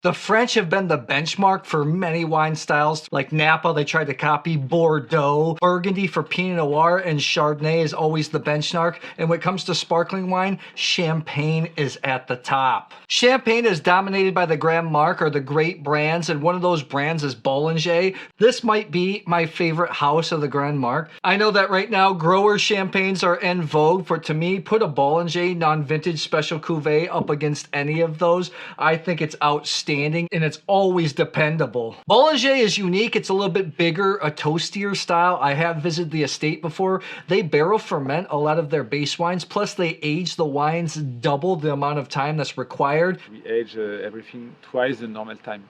The French have been the benchmark for many wine styles. Like Napa, they tried to copy Bordeaux. Burgundy for Pinot Noir and Chardonnay is always the benchmark. And when it comes to sparkling wine, Champagne is at the top. Champagne is dominated by the Grand Marque or the great brands, and one of those brands is Bollinger. This might be my favorite house of the Grand Marque. I know that right now grower champagnes are in vogue, but to me, put a Bollinger non-vintage special cuvee up against any of those. I think it's outstanding. And it's always dependable. Bollinger is unique. It's a little bit bigger, a toastier style. I have visited the estate before. They barrel ferment a lot of their base wines, plus they age the wines double the amount of time that's required. We age everything twice the normal time.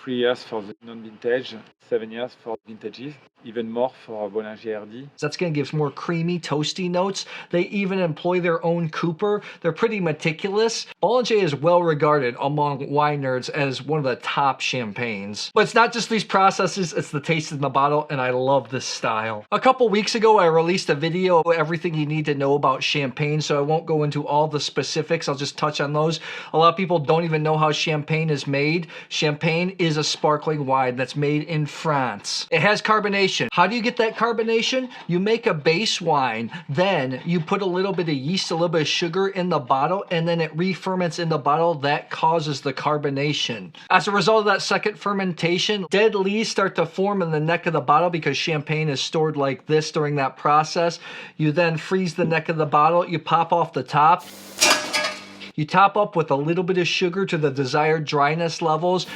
3 years for the non-vintage, 7 years for vintages, even more for Bollinger RD. That's going to give more creamy, toasty notes. They even employ their own cooper. They're pretty meticulous. Bollinger is well regarded among wine nerds as one of the top champagnes. But it's not just these processes, it's the taste in the bottle, and I love this style. A couple weeks ago, I released a video of everything you need to know about champagne, so I won't go into all the specifics. I'll just touch on those. A lot of people don't even know how champagne is made. Champagne is a sparkling wine that's made in France. It has carbonation. How do you get that carbonation? You make a base wine, then you put a little bit of yeast, a little bit of sugar in the bottle, and then it re-ferments in the bottle. That causes the carbonation. As a result of that second fermentation, dead leaves start to form in the neck of the bottle because champagne is stored like this during that process. You then freeze the neck of the bottle, you pop off the top. You top up with a little bit of sugar to the desired dryness levels.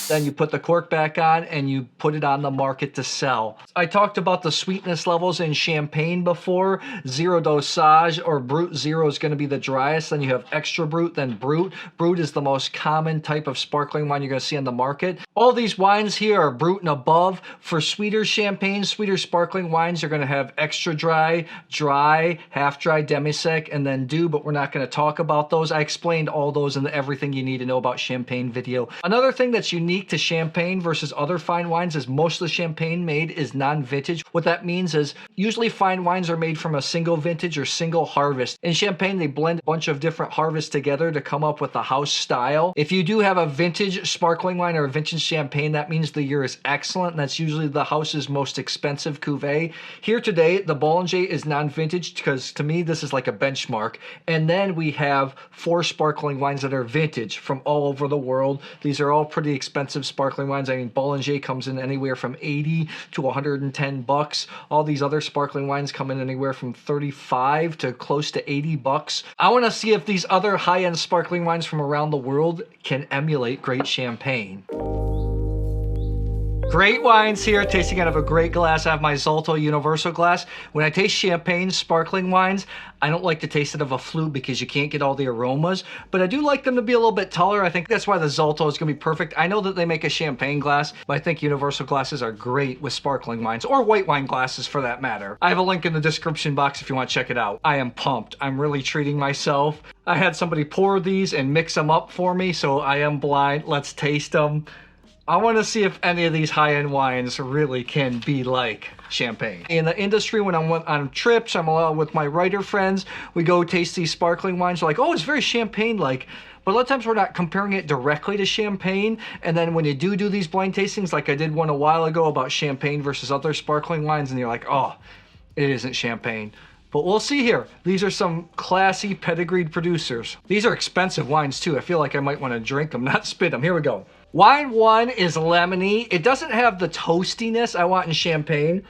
Then you put the cork back on and you put it on the market to sell. I talked about the sweetness levels in champagne before. Zero dosage or Brut Zero is going to be the driest. Then you have Extra Brut, then Brut. Brut is the most common type of sparkling wine you're going to see on the market. All these wines here are Brut and above. For sweeter champagne, sweeter sparkling wines, you're going to have extra dry, dry, half dry, demi-sec, and then doux, but we're not going to talk about those. I explained all those in the Everything You Need to Know About Champagne video. Another thing that's unique to champagne versus other fine wines is most of the champagne made is non-vintage. What that means is usually fine wines are made from a single vintage or single harvest. In champagne, they blend a bunch of different harvests together to come up with a house style. If you do have a vintage sparkling wine or a vintage champagne, that means the year is excellent, and that's usually the house's most expensive cuvee. Here today, the Bollinger is non-vintage because to me, this is like a benchmark. And then we have 4 sparkling wines that are vintage from all over the world. These are all pretty expensive sparkling wines. I mean, Bollinger comes in anywhere from 80 to 110 bucks. All these other sparkling wines come in anywhere from 35 to close to 80 bucks. I want to see if these other high-end sparkling wines from around the world can emulate great champagne. Great wines here, tasting out of a great glass. I have my Zalto universal glass. When I taste champagne, sparkling wines, I don't like to taste it of a flute because you can't get all the aromas, but I do like them to be a little bit taller. I think that's why the Zalto is going to be perfect. I know that they make a champagne glass, but I think universal glasses are great with sparkling wines, or white wine glasses for that matter. I have a link in the description box if you want to check it out. I am pumped. I'm really treating myself. I had somebody pour these and mix them up for me, so I am blind. Let's taste them. I want to see if any of these high-end wines really can be like champagne. In the industry, when I'm on trips, I'm with my writer friends, we go taste these sparkling wines. We're like, oh, it's very champagne-like. But a lot of times we're not comparing it directly to champagne. And then when you do these blind tastings, like I did one a while ago about champagne versus other sparkling wines, and you're like, oh, it isn't champagne. But we'll see here. These are some classy pedigreed producers. These are expensive wines too. I feel like I might want to drink them, not spit them. Here we go. Wine 1 is lemony. It doesn't have the toastiness I want in champagne,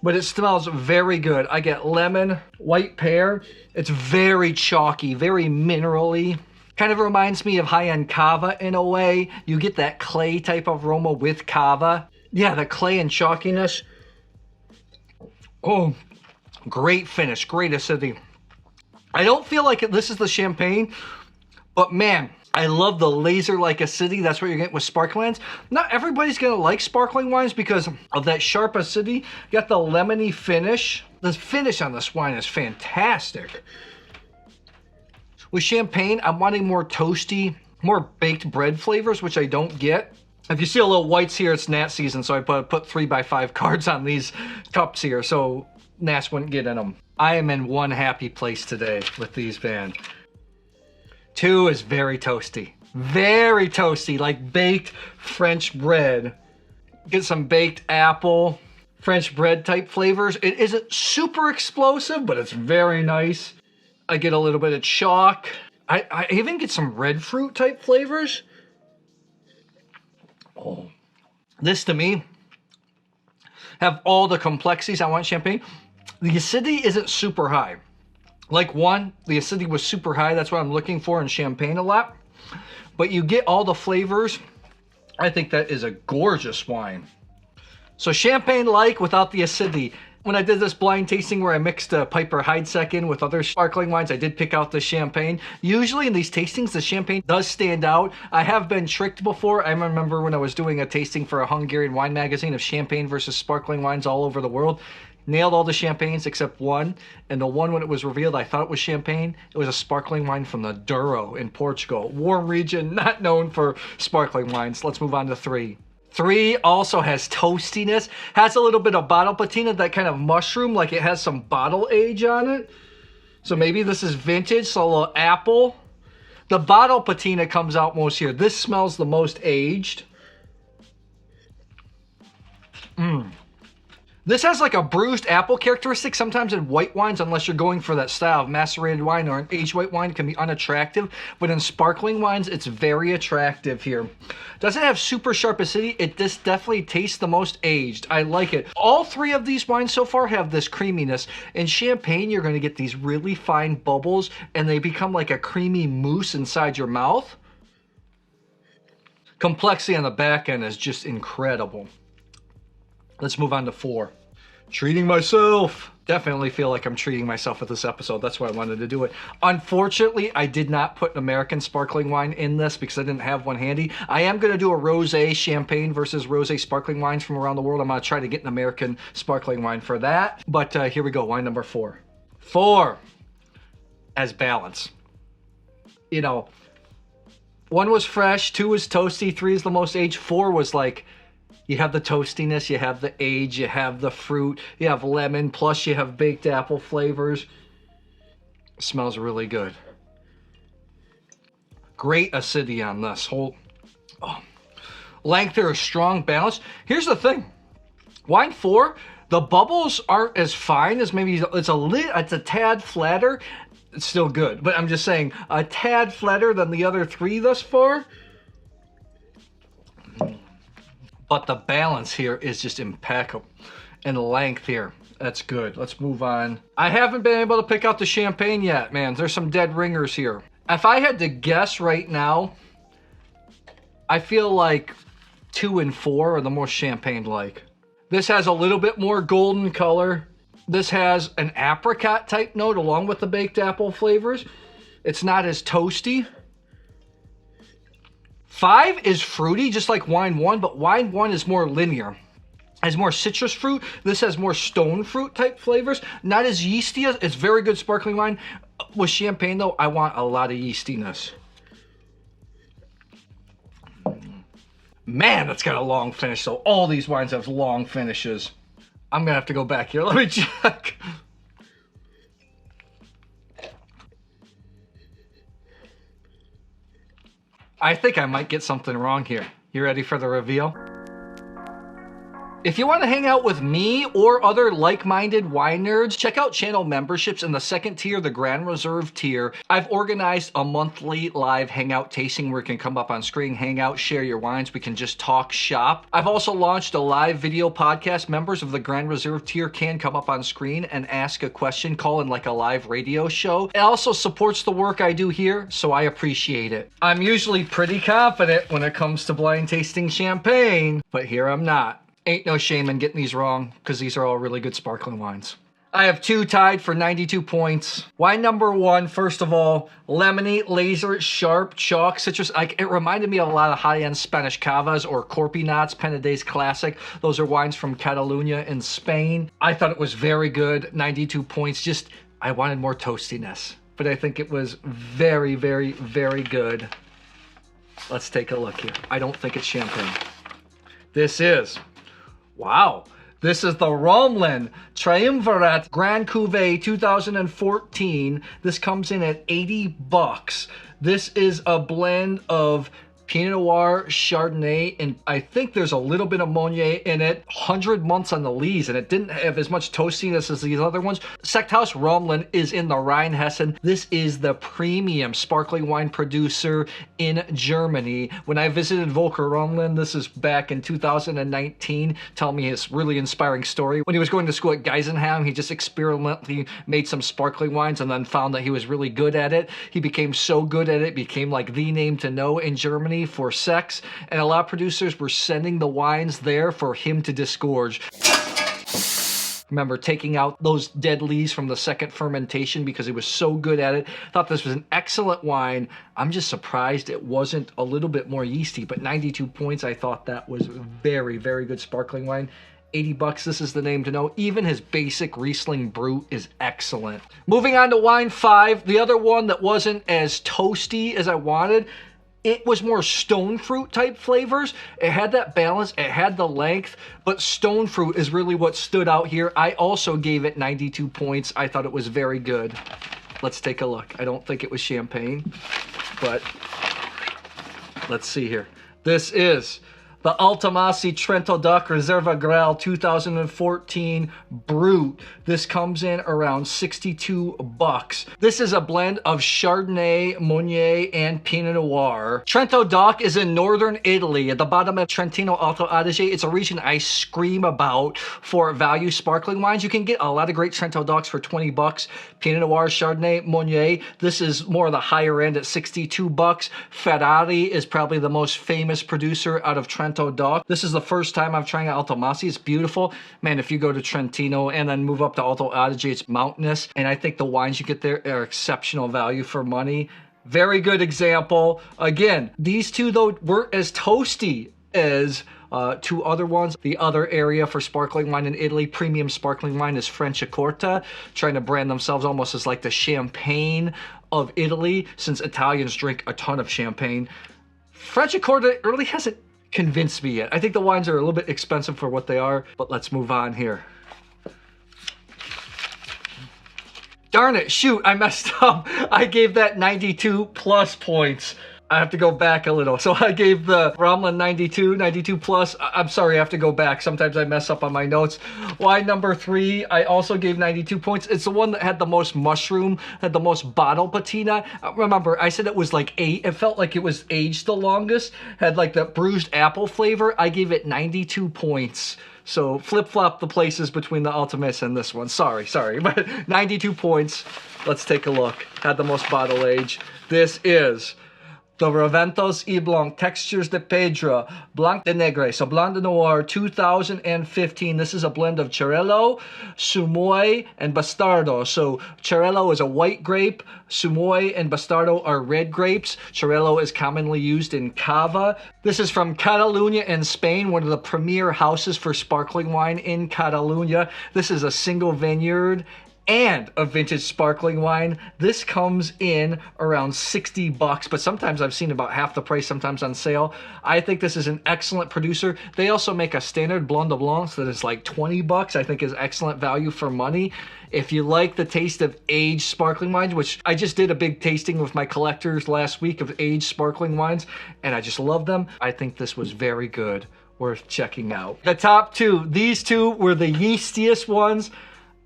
but it smells very good. I get lemon, white pear. It's very chalky, very minerally. Kind of reminds me of high-end cava in a way. You get that clay type of aroma with cava. Yeah, the clay and chalkiness. Oh, great finish, great acidity. I don't feel like this is the champagne, but man, I love the laser-like acidity. That's what you're getting with sparkling wines. Not everybody's gonna like sparkling wines because of that sharp acidity. You got the lemony finish. The finish on this wine is fantastic. With champagne, I'm wanting more toasty, more baked bread flavors, which I don't get. If you see a little whites here, it's gnat season, so I put 3x5 cards on these cups here, so gnats wouldn't get in them. I am in one happy place today with these, man. 2 is very toasty. Very toasty, like baked French bread. Get some baked apple, French bread type flavors. It isn't super explosive, but it's very nice. I get a little bit of chalk. I even get some red fruit type flavors. Oh, this to me have all the complexities I want in champagne. The acidity isn't super high. Like one, the acidity was super high. That's what I'm looking for in champagne a lot. But you get all the flavors. I think that is a gorgeous wine. So champagne-like without the acidity. When I did this blind tasting where I mixed a Piper Heidsieck in with other sparkling wines, I did pick out the champagne. Usually in these tastings, the champagne does stand out. I have been tricked before. I remember when I was doing a tasting for a Hungarian wine magazine of champagne versus sparkling wines all over the world. Nailed all the champagnes except one. And the one when it was revealed, I thought it was champagne. It was a sparkling wine from the Douro in Portugal. Warm region, not known for sparkling wines. Let's move on to 3. 3 also has toastiness, has a little bit of bottle patina, that kind of mushroom, like it has some bottle age on it. So maybe this is vintage, so a little apple. The bottle patina comes out most here. This smells the most aged. This has like a bruised apple characteristic. Sometimes in white wines, unless you're going for that style of macerated wine or an aged white wine, it can be unattractive. But in sparkling wines, it's very attractive here. Doesn't have super sharp acidity. It just definitely tastes the most aged. I like it. All 3 of these wines so far have this creaminess. In champagne, you're going to get these really fine bubbles, and they become like a creamy mousse inside your mouth. Complexity on the back end is just incredible. Let's move on to 4. Treating myself. Definitely feel like I'm treating myself with this episode. That's why I wanted to do it. Unfortunately, I did not put an American sparkling wine in this because I didn't have one handy. I am going to do a rosé champagne versus rosé sparkling wines from around the world. I'm going to try to get an American sparkling wine for that. But here we go. Wine number 4. 4 as balance. You know, 1 was fresh, 2 was toasty, 3 is the most aged, 4 was like, you have the toastiness, you have the age, you have the fruit, you have lemon, plus you have baked apple flavors. It smells really good. Great acidity on this whole. Length here is strong, balanced. Here's the thing. Wine 4, the bubbles aren't as fine as maybe, it's a tad flatter. It's still good, but I'm just saying, a tad flatter than the other 3 thus far. But the balance here is just impeccable. And the length here, that's good. Let's move on. I haven't been able to pick out the champagne yet, man. There's some dead ringers here. If I had to guess right now, I feel like 2 and 4 are the most champagne-like. This has a little bit more golden color. This has an apricot type note along with the baked apple flavors. It's not as toasty. 5 is fruity, just like wine 1, but wine 1 is more linear. Has more citrus fruit. This has more stone fruit type flavors. Not as yeasty. It's very good sparkling wine. With champagne, though, I want a lot of yeastiness. Man, that's got a long finish. So all these wines have long finishes. I'm going to have to go back here. Let me check. I think I might get something wrong here. You ready for the reveal? If you want to hang out with me or other like-minded wine nerds, check out channel memberships in the 2nd tier, the Grand Reserve tier. I've organized a monthly live hangout tasting where you can come up on screen, hang out, share your wines. We can just talk shop. I've also launched a live video podcast. Members of the Grand Reserve tier can come up on screen and ask a question, call in like a live radio show. It also supports the work I do here, so I appreciate it. I'm usually pretty confident when it comes to blind tasting champagne, but here I'm not. Ain't no shame in getting these wrong, because these are all really good sparkling wines. I have 2 tied for 92 points. Wine number 1, first of all, lemony, laser, sharp, chalk, citrus. It reminded me of a lot of high-end Spanish cavas or Corpinats, Penedès Classic. Those are wines from Catalonia in Spain. I thought it was very good, 92 points. Just, I wanted more toastiness, but I think it was very, very, very good. Let's take a look here. I don't think it's champagne. This is... Wow, this is the Raumland Triumvirat Grand Cuvée 2014. This comes in at $80. This is a blend of Pinot Noir, Chardonnay, and I think there's a little bit of Meunier in it. 100 months on the lees, and it didn't have as much toastiness as these other ones. Sekthaus Raumland is in the Rheinhessen. This is the premium sparkling wine producer in Germany. When I visited Volker Raumland, this is back in 2019, tell me his really inspiring story. When he was going to school at Geisenheim, he just experimentally made some sparkling wines and then found that he was really good at it. He became so good at it, became like the name to know in Germany for sex, and a lot of producers were sending the wines there for him to disgorge. Remember taking out those dead lees from the second fermentation because he was so good at it. Thought this was an excellent wine. I'm just surprised it wasn't a little bit more yeasty, but 92 points, I thought that was very, very good sparkling wine. 80 bucks, this is the name to know. Even his basic Riesling Brut is excellent. Moving on to wine 5, the other one that wasn't as toasty as I wanted. It was more stone fruit type flavors. It had that balance, it had the length, but stone fruit is really what stood out here. I also gave it 92 points. I thought it was very good. Let's take a look. I don't think it was champagne, but let's see here. This is the Altemasi Trento DOC Reserva Graal 2014 Brut. This comes in around 62 bucks. This is a blend of Chardonnay, Meunier, and Pinot Noir. Trento DOC is in northern Italy at the bottom of Trentino Alto Adige. It's a region I scream about for value sparkling wines. You can get a lot of great Trento DOCs for 20 bucks. Pinot Noir, Chardonnay, Meunier. This is more of the higher end at 62 bucks. Ferrari is probably the most famous producer out of Trento DOC. This is the first time I'm trying Altemasi. It's beautiful. Man, if you go to Trentino and then move up to Alto Adige, it's mountainous. And I think the wines you get there are exceptional value for money. Very good example. Again, these two, though, weren't as toasty as two other ones. The other area for sparkling wine in Italy, premium sparkling wine, is Franciacorta, trying to brand themselves almost as like the champagne of Italy, since Italians drink a ton of champagne. Franciacorta really hasn't convinced me yet. I think the wines are a little bit expensive for what they are, but let's move on here. Darn it, shoot, I messed up. I gave that 92 plus points. I have to go back a little. So I gave the Raumland 92 plus. I'm sorry, I have to go back. Sometimes I mess up on my notes. Wine number 3, I also gave 92 points. It's the one that had the most mushroom, had the most bottle patina. Remember, I said it was like 8. It felt like it was aged the longest. Had like the bruised apple flavor. I gave it 92 points. So flip-flop the places between the Altemasi and this one. Sorry, but 92 points. Let's take a look. Had the most bottle age. This is the Reventos y Blanc Textures de Pedra Blanc de Negre, so Blanc de Noir 2015. This is a blend of Xarel-lo, Sumoy, and Bastardo. So Xarel-lo is a white grape, Sumoy and Bastardo are red grapes. Xarel-lo is commonly used in cava. This is from Catalunya in Spain, one of the premier houses for sparkling wine in Catalunya. This is a single vineyard and a vintage sparkling wine. This comes in around 60 bucks, but sometimes I've seen about half the price, sometimes on sale. I think this is an excellent producer. They also make a standard Blanc de Blancs that is like 20 bucks. I think is excellent value for money. If you like the taste of aged sparkling wines, which I just did a big tasting with my collectors last week of aged sparkling wines, and I just love them, I think this was very good, worth checking out. The top 2, these 2 were the yeastiest ones.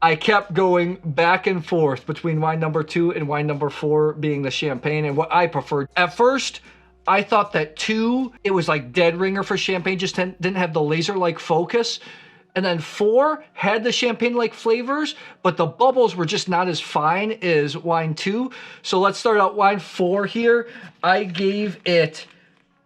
I kept going back and forth between wine number 2 and wine number 4 being the champagne and what I preferred. At first, I thought that 2, it was like dead ringer for champagne, just didn't have the laser-like focus. And then 4 had the champagne-like flavors, but the bubbles were just not as fine as wine 2. So let's start out wine 4 here. I gave it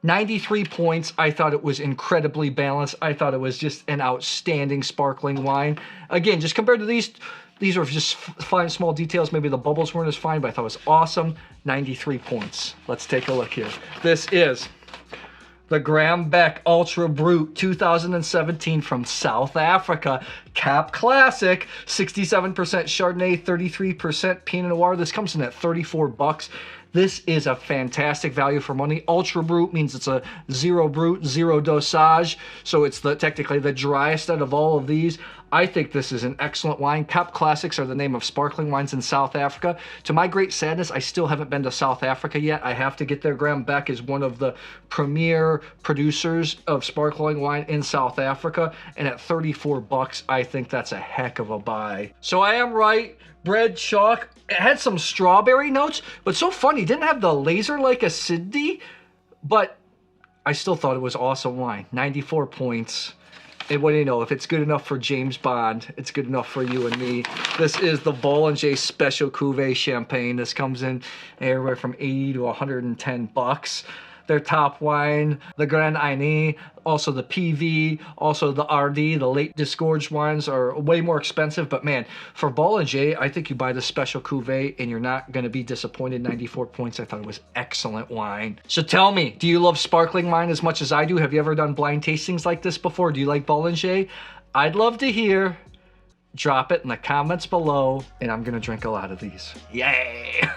93 points. I thought it was incredibly balanced. I thought it was just an outstanding sparkling wine. Again, just compared to these are just fine small details. Maybe the bubbles weren't as fine, but I thought it was awesome. 93 points. Let's take a look here. This is the Graham Beck Ultra Brut 2017 from South Africa. Cap Classic, 67% Chardonnay, 33% Pinot Noir. This comes in at 34 bucks. This is a fantastic value for money. Ultra Brut means it's a zero brut, zero dosage. So it's technically the driest out of all of these. I think this is an excellent wine. Cap Classics are the name of sparkling wines in South Africa. To my great sadness, I still haven't been to South Africa yet. I have to get there. Graham Beck is one of the premier producers of sparkling wine in South Africa. And at 34 bucks, I think that's a heck of a buy. So I am right. Bread chalk. It had some strawberry notes, but so funny. It didn't have the laser-like acidity, but I still thought it was awesome wine. 94 points. And what do you know? If it's good enough for James Bond, it's good enough for you and me. This is the Bollinger Special Cuvée Champagne. This comes in anywhere from 80 to 110 bucks. Their top wine, the Grand Aîné, also the PV, also the RD, the late disgorged wines are way more expensive. But man, for Bollinger, I think you buy the Special Cuvée and you're not going to be disappointed. 94 points. I thought it was excellent wine. So tell me, do you love sparkling wine as much as I do? Have you ever done blind tastings like this before? Do you like Bollinger? I'd love to hear. Drop it in the comments below, and I'm going to drink a lot of these. Yay!